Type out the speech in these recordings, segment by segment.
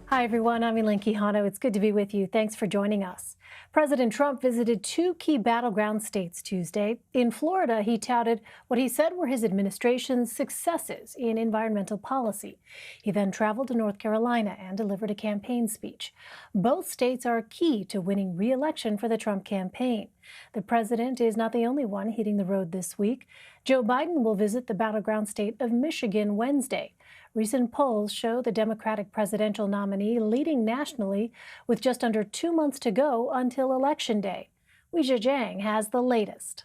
Hi, everyone. I'm Elaine Quijano. It's good to be with you. Thanks for joining us. President Trump visited two key battleground states Tuesday. In Florida, he touted what he said were his administration's successes in environmental policy. He then traveled to North Carolina and delivered a campaign speech. Both states are key to winning re-election for the Trump campaign. The president is not the only one hitting the road this week. Joe Biden will visit the battleground state of Michigan Wednesday. Recent polls show the Democratic presidential nominee leading nationally with just under 2 months to go until Election Day. Weijia Jiang has the latest.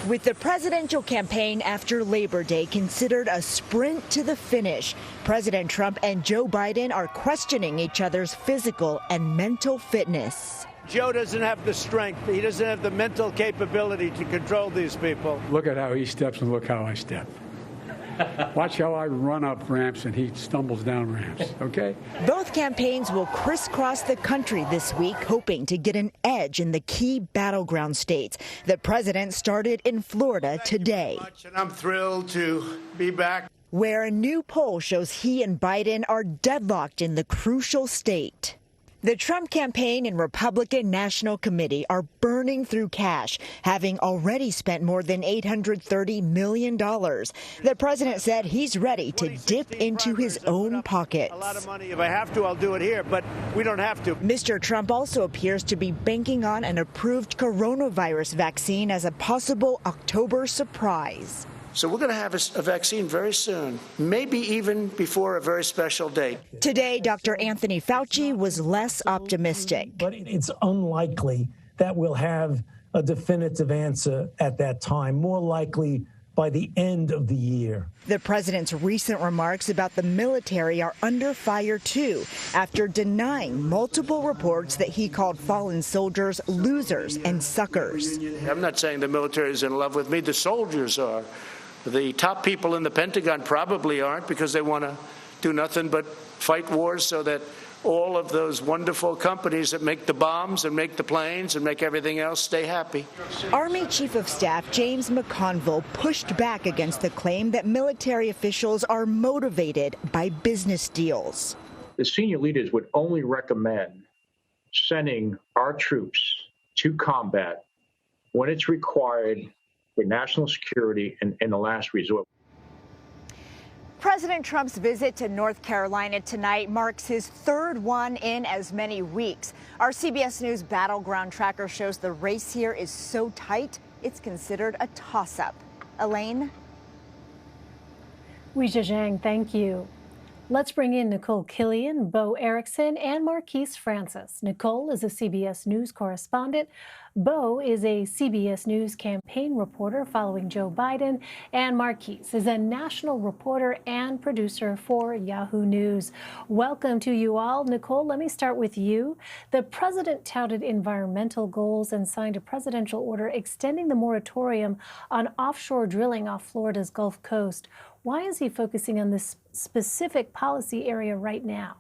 With the presidential campaign after Labor Day considered a sprint to the finish, President Trump and Joe Biden are questioning each other's physical and mental fitness. Joe doesn't have the strength. He doesn't have the mental capability to control these people. Look at how he steps and look how I step. Watch how I run up ramps and he stumbles down ramps, okay? Both campaigns will crisscross the country this week, hoping to get an edge in the key battleground states. The president started in Florida today. I'm thrilled to be back, where a new poll shows he and Biden are deadlocked in the crucial state. The Trump campaign and Republican National Committee are burning through cash, having already spent more than $830 million. The president said he's ready to dip into his own pockets. A lot of money. If I have to, I'll do it here, but we don't have to. Mr. Trump also appears to be banking on an approved coronavirus vaccine as a possible October surprise. So we're going to have a vaccine very soon, maybe even before a very special date. Today, Dr. Anthony Fauci was less optimistic. But it's unlikely that we'll have a definitive answer at that time, more likely by the end of the year. The president's recent remarks about the military are under fire, too, after denying multiple reports that he called fallen soldiers losers and suckers. I'm not saying the military is in love with me. The soldiers are. The top people in the Pentagon probably aren't, because they want to do nothing but fight wars so that all of those wonderful companies that make the bombs and make the planes and make everything else stay happy. Army Chief of Staff James McConville pushed back against the claim that military officials are motivated by business deals. The senior leaders would only recommend sending our troops to combat when it's required for national security and in the last resort. President Trump's visit to North Carolina tonight marks his third one in as many weeks. Our CBS News Battleground Tracker shows the race here is so tight, it's considered a toss-up. Elaine? Weijia Jiang, thank you. Let's bring in Nikole Killion, Bo Erickson, and Marquise Francis. Nikole is a CBS News correspondent. Bo is a CBS News campaign reporter following Joe Biden. And Marquise is a national reporter and producer for Yahoo News. Welcome to you all. Nikole, let me start with you. The president touted environmental goals and signed a presidential order extending the moratorium on offshore drilling off Florida's Gulf Coast. Why is he focusing on this specific policy area right now?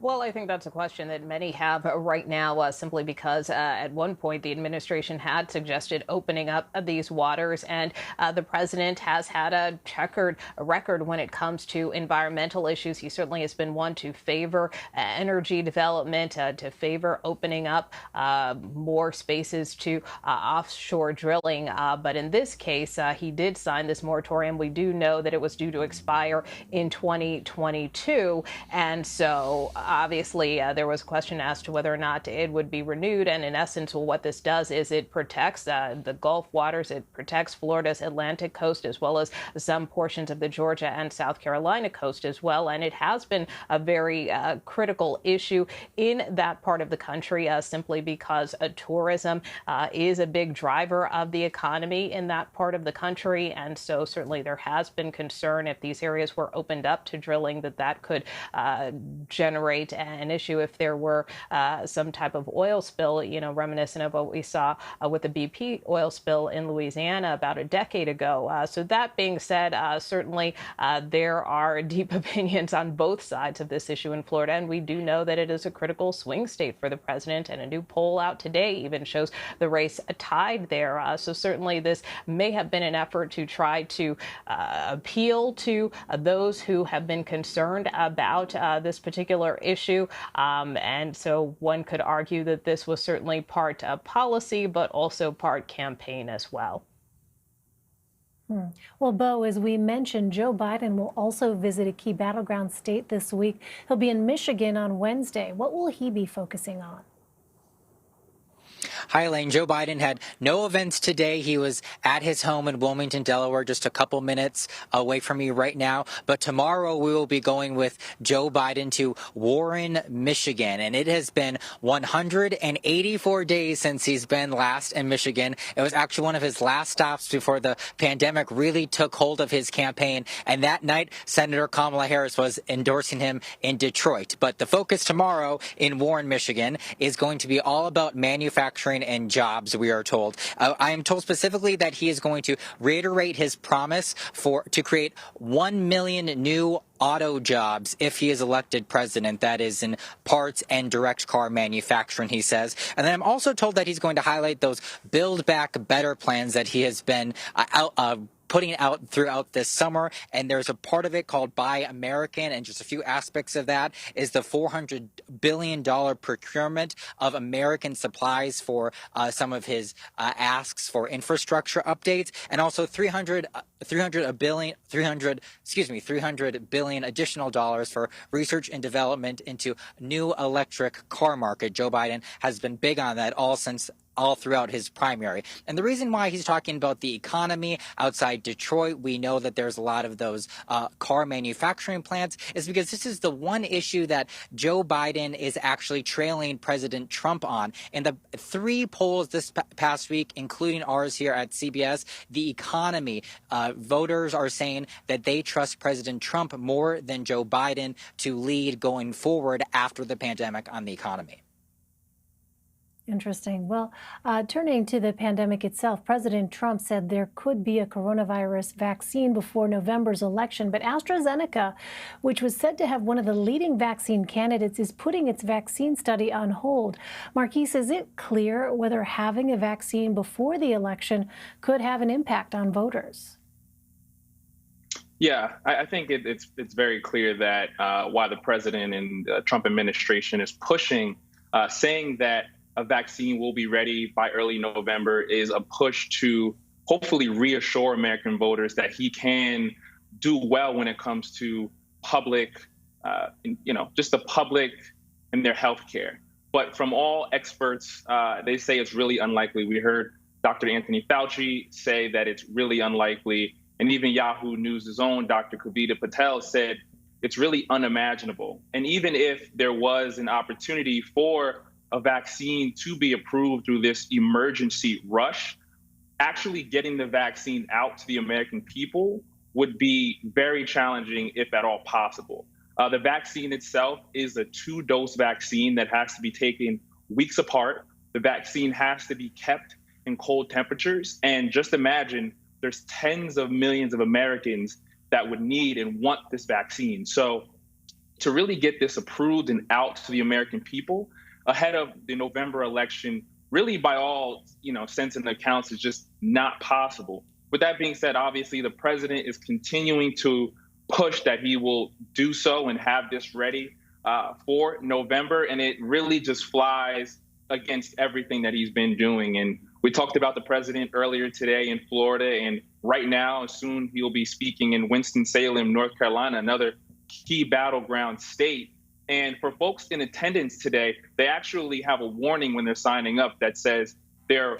Well, I think that's a question that many have right now, simply because at one point the administration had suggested opening up these waters, and the president has had a checkered record when it comes to environmental issues. He certainly has been one to favor energy development, to favor opening up more spaces to offshore drilling. But in this case, he did sign this moratorium. We do know that it was due to expire in 2022, and so obviously, there was a question as to whether or not it would be renewed. And in essence, what this does is it protects the Gulf waters. It protects Florida's Atlantic coast, as well as some portions of the Georgia and South Carolina coast as well. And it has been a very critical issue in that part of the country, simply because tourism is a big driver of the economy in that part of the country. And so certainly there has been concern if these areas were opened up to drilling that could generate generate an issue if there were some type of oil spill, reminiscent of what we saw with the BP oil spill in Louisiana about a decade ago. So that being said, certainly there are deep opinions on both sides of this issue in Florida, and we do know that it is a critical swing state for the president, and a new poll out today even shows the race tied there. So certainly this may have been an effort to try to appeal to those who have been concerned about this particular issue. And so one could argue that this was certainly part policy, but also part campaign as well. Well, Bo, as we mentioned, Joe Biden will also visit a key battleground state this week. He'll be in Michigan on Wednesday. What will he be focusing on? Hi, Elaine. Joe Biden had no events today. He was at his home in Wilmington, Delaware, just a couple minutes away from me right now. But tomorrow we will be going with Joe Biden to Warren, Michigan. And it has been 184 days since he's been last in Michigan. It was actually one of his last stops before the pandemic really took hold of his campaign. And that night, Senator Kamala Harris was endorsing him in Detroit. But the focus tomorrow in Warren, Michigan is going to be all about manufacturing and jobs, we are told. I am told specifically that he is going to reiterate his promise to create 1 million new auto jobs if he is elected president. That is in parts and direct car manufacturing, he says. And then I'm also told that he's going to highlight those Build Back Better plans that he has been putting out throughout this summer. And there's a part of it called Buy American, and just a few aspects of that is the $400 billion procurement of American supplies for some of his asks for infrastructure updates, and also 300 billion additional dollars for research and development into new electric car market. Joe Biden has been big on that all throughout his primary. And the reason why he's talking about the economy outside Detroit, we know that there's a lot of those car manufacturing plants, is because this is the one issue that Joe Biden is actually trailing President Trump on. In the 3 polls this past week, including ours here at CBS, the economy, voters are saying that they trust President Trump more than Joe Biden to lead going forward after the pandemic on the economy. Interesting. Well, turning to the pandemic itself, President Trump said there could be a coronavirus vaccine before November's election, but AstraZeneca, which was said to have one of the leading vaccine candidates, is putting its vaccine study on hold. Marquise, is it clear whether having a vaccine before the election could have an impact on voters? Yeah, I think it's very clear that while the president and the Trump administration is pushing, saying that a vaccine will be ready by early November is a push to hopefully reassure American voters that he can do well when it comes to public, just the public and their health care. But from all experts, they say it's really unlikely. We heard Dr. Anthony Fauci say that it's really unlikely. And even Yahoo News' own Dr. Kavita Patel said it's really unimaginable. And even if there was an opportunity for a vaccine to be approved through this emergency rush, actually getting the vaccine out to the American people would be very challenging, if at all possible. The vaccine itself is a 2-dose vaccine that has to be taken weeks apart. The vaccine has to be kept in cold temperatures. And just imagine there's tens of millions of Americans that would need and want this vaccine. So to really get this approved and out to the American people ahead of the November election, really by all sense and accounts, is just not possible. With that being said, obviously the president is continuing to push that he will do so and have this ready for November, and it really just flies against everything that he's been doing. And we talked about the president earlier today in Florida, and right now, soon he'll be speaking in Winston-Salem, North Carolina, another key battleground state. And for folks in attendance today, they actually have a warning when they're signing up that says they're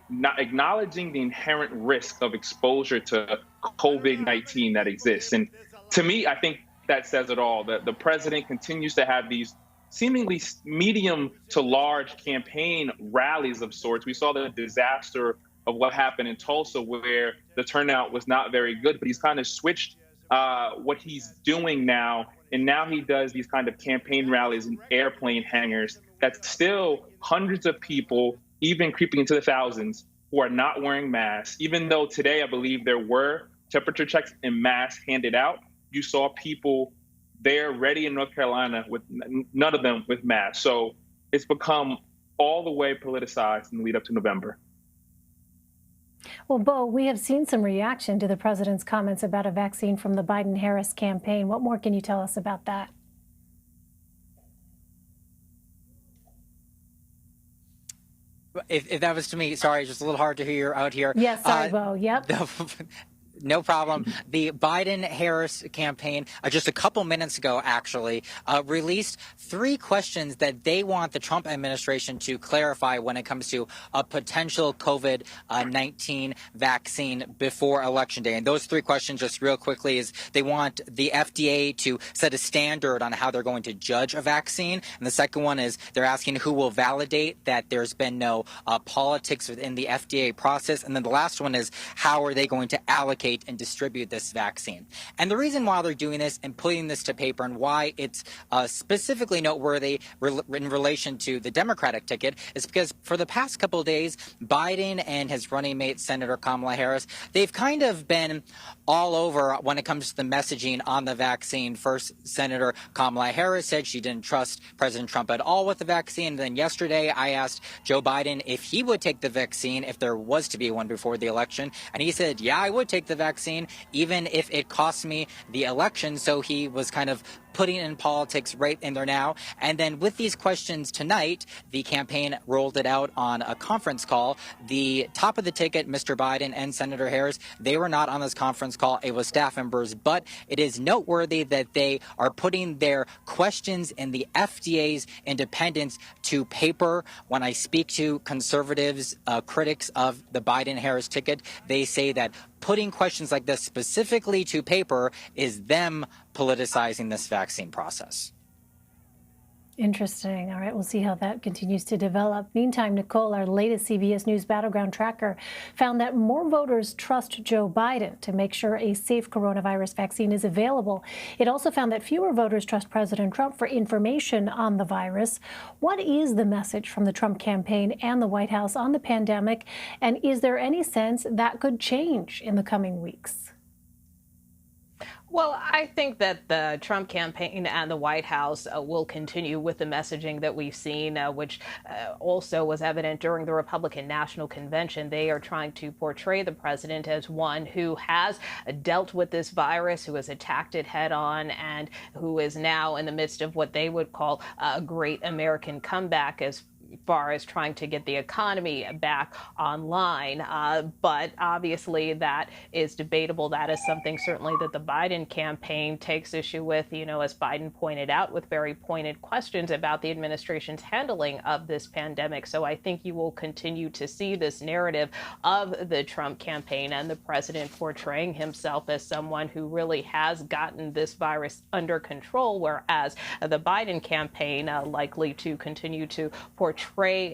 not acknowledging the inherent risk of exposure to COVID-19 that exists. And to me, I think that says it all. The president continues to have these seemingly medium to large campaign rallies of sorts. We saw the disaster of what happened in Tulsa, where the turnout was not very good, but he's kind of switched what he's doing now. And now he does these kind of campaign rallies in airplane hangars. That's still hundreds of people, even creeping into the thousands, who are not wearing masks. Even though today, I believe there were temperature checks and masks handed out, you saw people there ready in North Carolina with none of them with masks. So it's become all the way politicized in the lead up to November. Well, Bo, we have seen some reaction to the president's comments about a vaccine from the Biden-Harris campaign. What more can you tell us about that? If that was to me, sorry, just a little hard to hear out here. Yes, sorry, Bo. Yep. No problem. The Biden-Harris campaign, just a couple minutes ago, actually, released 3 questions that they want the Trump administration to clarify when it comes to a potential COVID-19 vaccine before Election Day. And those 3 questions, just real quickly, is they want the FDA to set a standard on how they're going to judge a vaccine. And the second one is they're asking who will validate that there's been no politics within the FDA process. And then the last one is how are they going to allocate and distribute this vaccine. And the reason why they're doing this and putting this to paper and why it's specifically noteworthy in relation to the Democratic ticket is because for the past couple of days, Biden and his running mate, Senator Kamala Harris, they've kind of been all over when it comes to the messaging on the vaccine. First, Senator Kamala Harris said she didn't trust President Trump at all with the vaccine. And then yesterday, I asked Joe Biden if he would take the vaccine if there was to be one before the election. And he said, yeah, I would take the vaccine, even if it cost me the election. So he was kind of putting in politics right in there now. And then with these questions tonight, the campaign rolled it out on a conference call. The top of the ticket, Mr. Biden and Senator Harris, they were not on this conference call. It was staff members, but it is noteworthy that they are putting their questions in the FDA's independence to paper. When I speak to conservatives, critics of the Biden-Harris ticket, they say that putting questions like this specifically to paper is them politicizing this vaccine process. Interesting. All right, we'll see how that continues to develop. Meantime, Nikole, our latest CBS News Battleground tracker, found that more voters trust Joe Biden to make sure a safe coronavirus vaccine is available. It also found that fewer voters trust President Trump for information on the virus. What is the message from the Trump campaign and the White House on the pandemic? And is there any sense that could change in the coming weeks? Well, I think that the Trump campaign and the White House will continue with the messaging that we've seen, which also was evident during the Republican National Convention. They are trying to portray the president as one who has dealt with this virus, who has attacked it head on, and who is now in the midst of what they would call a great American comeback as far as trying to get the economy back online. But obviously that is debatable. That is something certainly that the Biden campaign takes issue with, as Biden pointed out, with very pointed questions about the administration's handling of this pandemic. So I think you will continue to see this narrative of the Trump campaign and the president portraying himself as someone who really has gotten this virus under control, whereas the Biden campaign likely to continue to portray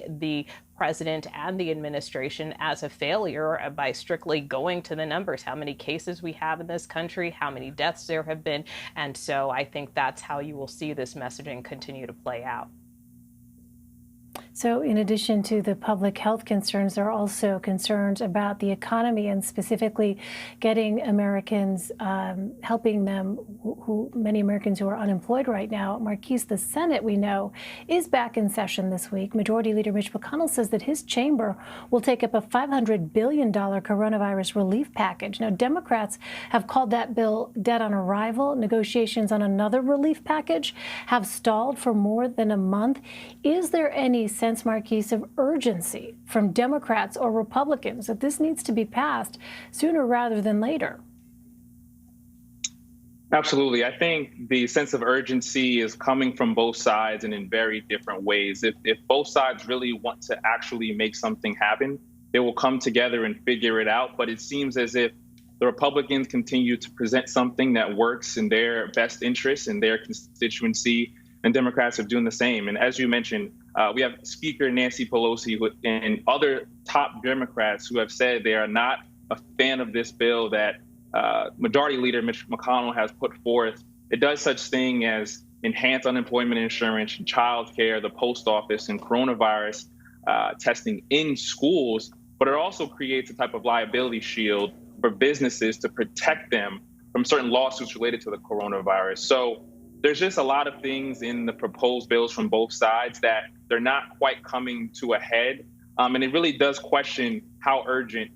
the president and the administration as a failure by strictly going to the numbers, how many cases we have in this country, how many deaths there have been. And so I think that's how you will see this messaging continue to play out. So in addition to the public health concerns, there are also concerns about the economy and specifically getting Americans, helping them, many Americans who are unemployed right now. Marquise, the Senate, we know, is back in session this week. Majority Leader Mitch McConnell says that his chamber will take up a $500 billion coronavirus relief package. Now, Democrats have called that bill dead on arrival. Negotiations on another relief package have stalled for more than a month. Is there any sense, Marquise, of urgency from Democrats or Republicans that this needs to be passed sooner rather than later? Absolutely. I think the sense of urgency is coming from both sides and in very different ways. If both sides really want to actually make something happen, they will come together and figure it out. But it seems as if the Republicans continue to present something that works in their best interests in their constituency, and Democrats are doing the same. And as you mentioned, we have Speaker Nancy Pelosi and other top Democrats who have said they are not a fan of this bill, that Majority Leader Mitch McConnell has put forth, it does such thing as enhance unemployment insurance, child care, the post office, and coronavirus testing in schools, but it also creates a type of liability shield for businesses to protect them from certain lawsuits related to the coronavirus. So there's just a lot of things in the proposed bills from both sides that they're not quite coming to a head. And it really does question how urgent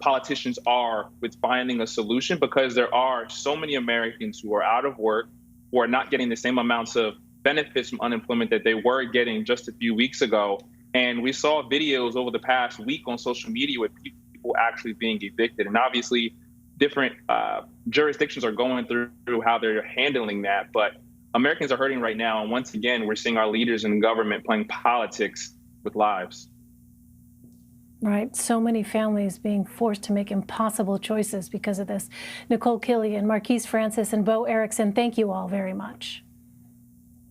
politicians are with finding a solution, because there are so many Americans who are out of work, who are not getting the same amounts of benefits from unemployment that they were getting just a few weeks ago. And we saw videos over the past week on social media with people actually being evicted. And obviously, different jurisdictions are going through how they're handling that. But Americans are hurting right now. And once again, we're seeing our leaders in government playing politics with lives. Right. So many families being forced to make impossible choices because of this. Nikole Killion, Marquise Francis, and Bo Erickson, thank you all very much.